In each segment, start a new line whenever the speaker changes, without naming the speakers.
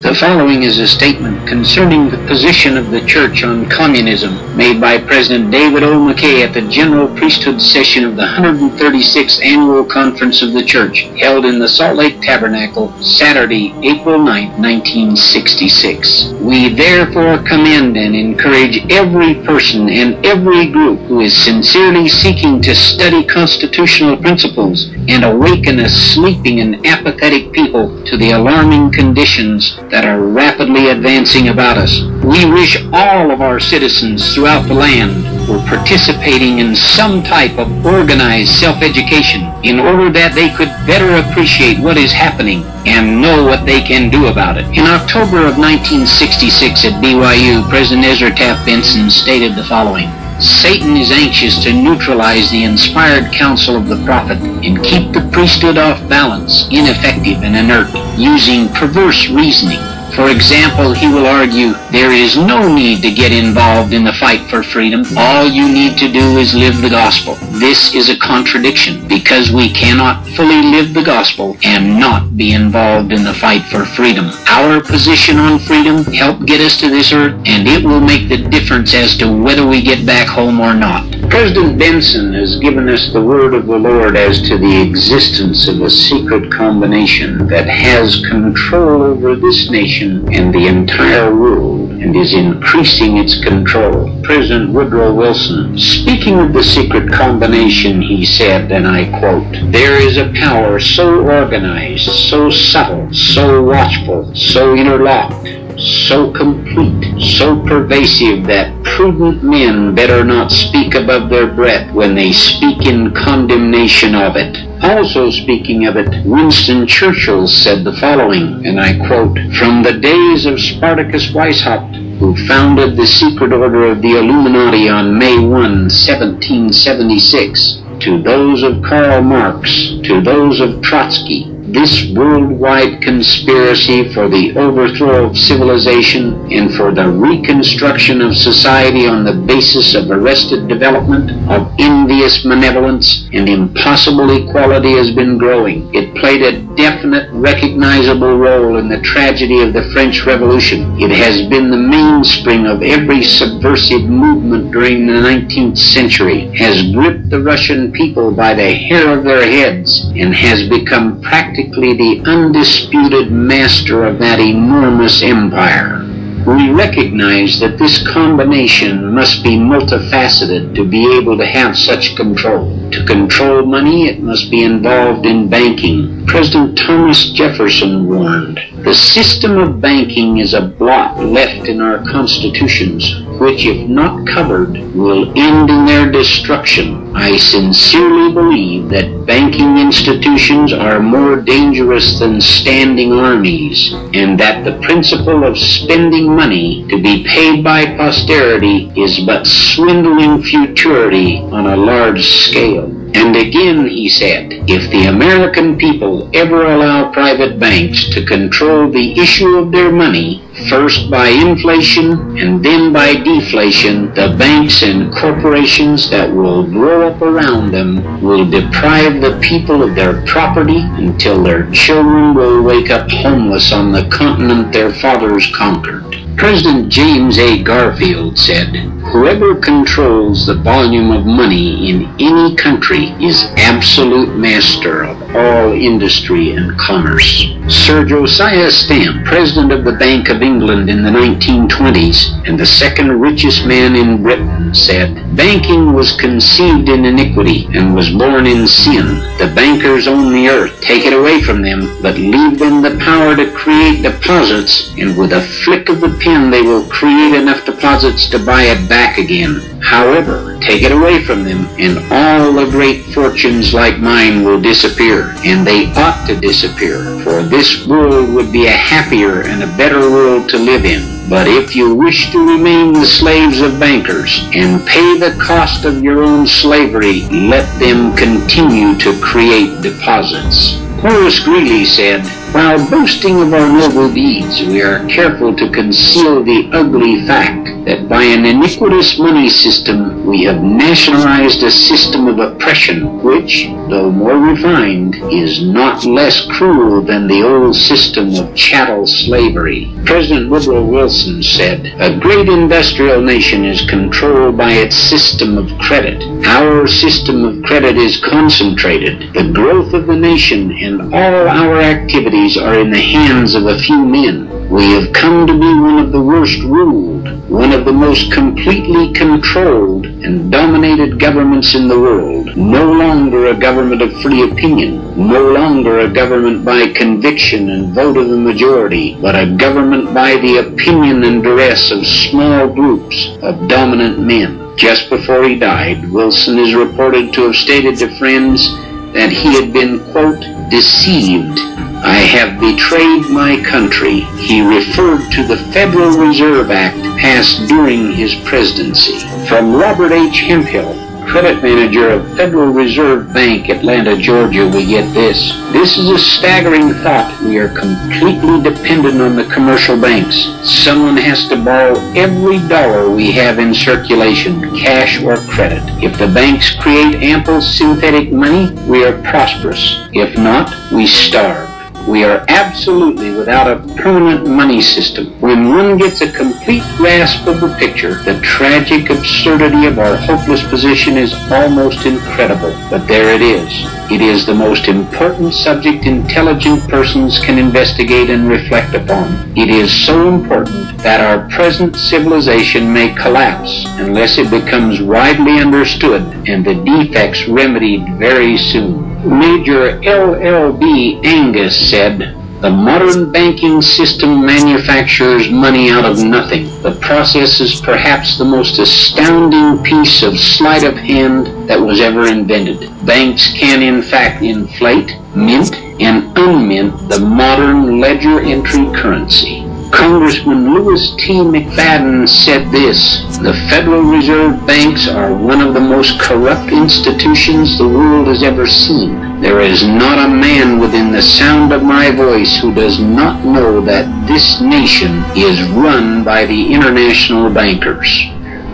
The following is a statement concerning the position of the Church on communism made by President David O. McKay at the General Priesthood Session of the 136th Annual Conference of the Church, held in the Salt Lake Tabernacle, Saturday, April 9, 1966. We therefore commend and encourage every person and every group who is sincerely seeking to study constitutional principles and awaken a sleeping and apathetic people to the alarming conditions that are rapidly advancing about us. We wish all of our citizens throughout the land were participating in some type of organized self-education in order that they could better appreciate what is happening and know what they can do about it. In October of 1966 at BYU, President Ezra Taft Benson stated the following: Satan is anxious to neutralize the inspired counsel of the prophet and keep the priesthood off balance, ineffective and inert, using perverse reasoning. For example, he will argue, there is no need to get involved in the fight for freedom. All you need to do is live the gospel. This is a contradiction, because we cannot fully live the gospel and not be involved in the fight for freedom. Our position on freedom helped get us to this earth, and it will make the difference as to whether we get back home or not. President Benson has given us the word of the Lord as to the existence of a secret combination that has control over this nation and the entire world, and is increasing its control. President Woodrow Wilson, speaking of the secret combination, he said, and I quote, "There is a power so organized, so subtle, so watchful, so interlocked, so complete, so pervasive that prudent men better not speak above their breath when they speak in condemnation of it." Also speaking of it, Winston Churchill said the following, and I quote, "From the days of Spartacus Weishaupt, who founded the secret order of the Illuminati on May 1, 1776, to those of Karl Marx, to those of Trotsky, this worldwide conspiracy for the overthrow of civilization and for the reconstruction of society on the basis of arrested development, of envious malevolence, and impossible equality has been growing. It played a definite, recognizable role in the tragedy of the French Revolution. It has been the mainspring of every subversive movement during the 19th century, has gripped the Russian people by the hair of their heads, and has become practically the undisputed master of that enormous empire. We recognize that this combination must be multifaceted to be able to have such control. To control money, it must be involved in banking. President Thomas Jefferson warned, "The system of banking is a blot left in our constitutions, which, if not covered, will end in their destruction. I sincerely believe that banking institutions are more dangerous than standing armies, and that the principle of spending money to be paid by posterity is but swindling futurity on a large scale." And again he said, "If the American people ever allow private banks to control the issue of their money, first by inflation and then by deflation, the banks and corporations that will grow up around them will deprive the people of their property until their children will wake up homeless on the continent their fathers conquered." President James A. Garfield said, "Whoever controls the volume of money in any country is absolute master of all industry and commerce." Sir Josiah Stamp, president of the Bank of England in the 1920s and the second richest man in Britain, said, "Banking was conceived in iniquity and was born in sin. The bankers own the earth. Take it away from them, but leave them the power to create deposits, and with a flick of the pen they will create enough deposits to buy it back again. However, take it away from them, and all the great fortunes like mine will disappear, and they ought to disappear, for this world would be a happier and a better world to live in. But if you wish to remain the slaves of bankers and pay the cost of your own slavery, let them continue to create deposits." Horace Greeley said, "While boasting of our noble deeds, we are careful to conceal the ugly fact that by an iniquitous money system we have nationalized a system of oppression which, though more refined, is not less cruel than the old system of chattel slavery. President Woodrow Wilson said, "A great industrial nation is controlled by its system of credit. Our system of credit is concentrated. The growth of the nation and all our activities are in the hands of a few men. We have come to be one of the worst ruled, one of the most completely controlled and dominated governments in the world. No longer a government of free opinion, no longer a government by conviction and vote of the majority, but a government by the opinion and duress of small groups of dominant men." Just before he died, Wilson is reported to have stated to friends that he had been, quote, "deceived. I have betrayed my country." He referred to the Federal Reserve Act passed during his presidency. From Robert H. Hemphill, credit manager of Federal Reserve Bank, Atlanta, Georgia, we get this. "This is a staggering thought. We are completely dependent on the commercial banks. Someone has to borrow every dollar we have in circulation, cash or credit. If the banks create ample synthetic money, we are prosperous. If not, we starve. We are absolutely without a permanent money system." When one gets a complete grasp of the picture, the tragic absurdity of our hopeless position is almost incredible. But there it is. It is the most important subject intelligent persons can investigate and reflect upon. It is so important that our present civilization may collapse unless it becomes widely understood and the defects remedied very soon. Major L.L.B. Angus said, "The modern banking system manufactures money out of nothing. The process is perhaps the most astounding piece of sleight of hand that was ever invented. Banks can in fact inflate, mint, and unmint the modern ledger entry currency." Congressman Louis T. McFadden said this, "The Federal Reserve banks are one of the most corrupt institutions the world has ever seen. There is not a man within the sound of my voice who does not know that this nation is run by the international bankers."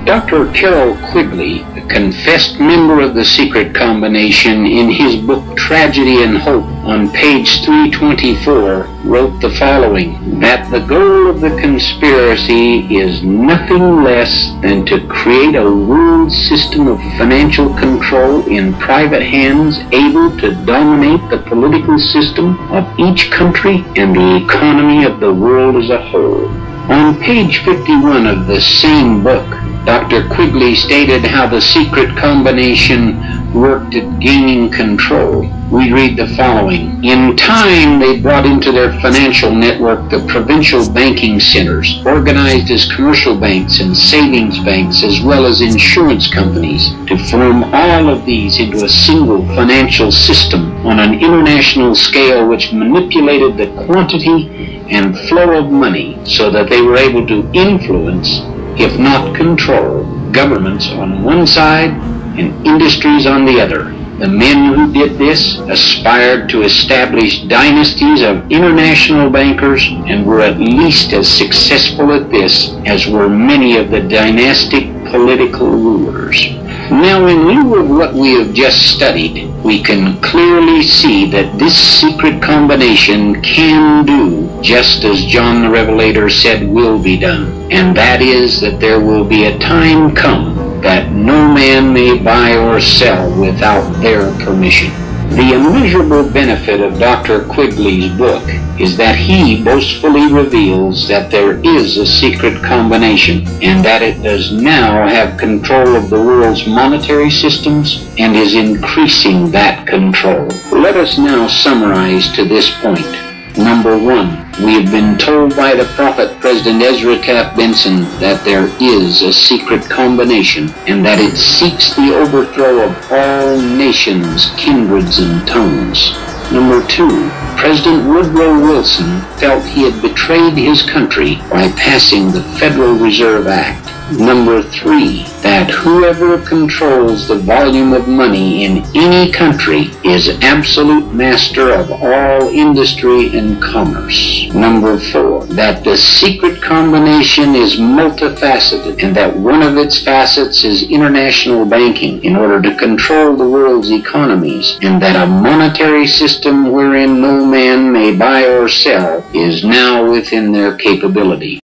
Dr. Carroll Quigley, a confessed member of the secret combination, in his book Tragedy and Hope, on page 324, wrote the following, that the goal of the conspiracy is nothing less than to create a world system of financial control in private hands able to dominate the political system of each country and the economy of the world as a whole. On page 51 of the same book, Dr. Quigley stated how the secret combination worked at gaining control. We read the following. "In time, they brought into their financial network the provincial banking centers, organized as commercial banks and savings banks, as well as insurance companies, to form all of these into a single financial system on an international scale which manipulated the quantity and flow of money so that they were able to influence, if not control, governments on one side and industries on the other. The men who did this aspired to establish dynasties of international bankers and were at least as successful at this as were many of the dynastic political rulers." Now, in lieu of what we have just studied, we can clearly see that this secret combination can do just as John the Revelator said will be done, and that is that there will be a time come that no man may buy or sell without their permission. The immeasurable benefit of Dr. Quigley's book is that he boastfully reveals that there is a secret combination and that it does now have control of the world's monetary systems and is increasing that control. Let us now summarize to this point. Number one, we have been told by the prophet President Ezra Taft Benson that there is a secret combination and that it seeks the overthrow of all nations, kindreds, and tongues. Number two, President Woodrow Wilson felt he had betrayed his country by passing the Federal Reserve Act. Number 3, that whoever controls the volume of money in any country is absolute master of all industry and commerce. Number 4, that the secret combination is multifaceted and that one of its facets is international banking in order to control the world's economies, and that a monetary system wherein no man may buy or sell is now within their capability.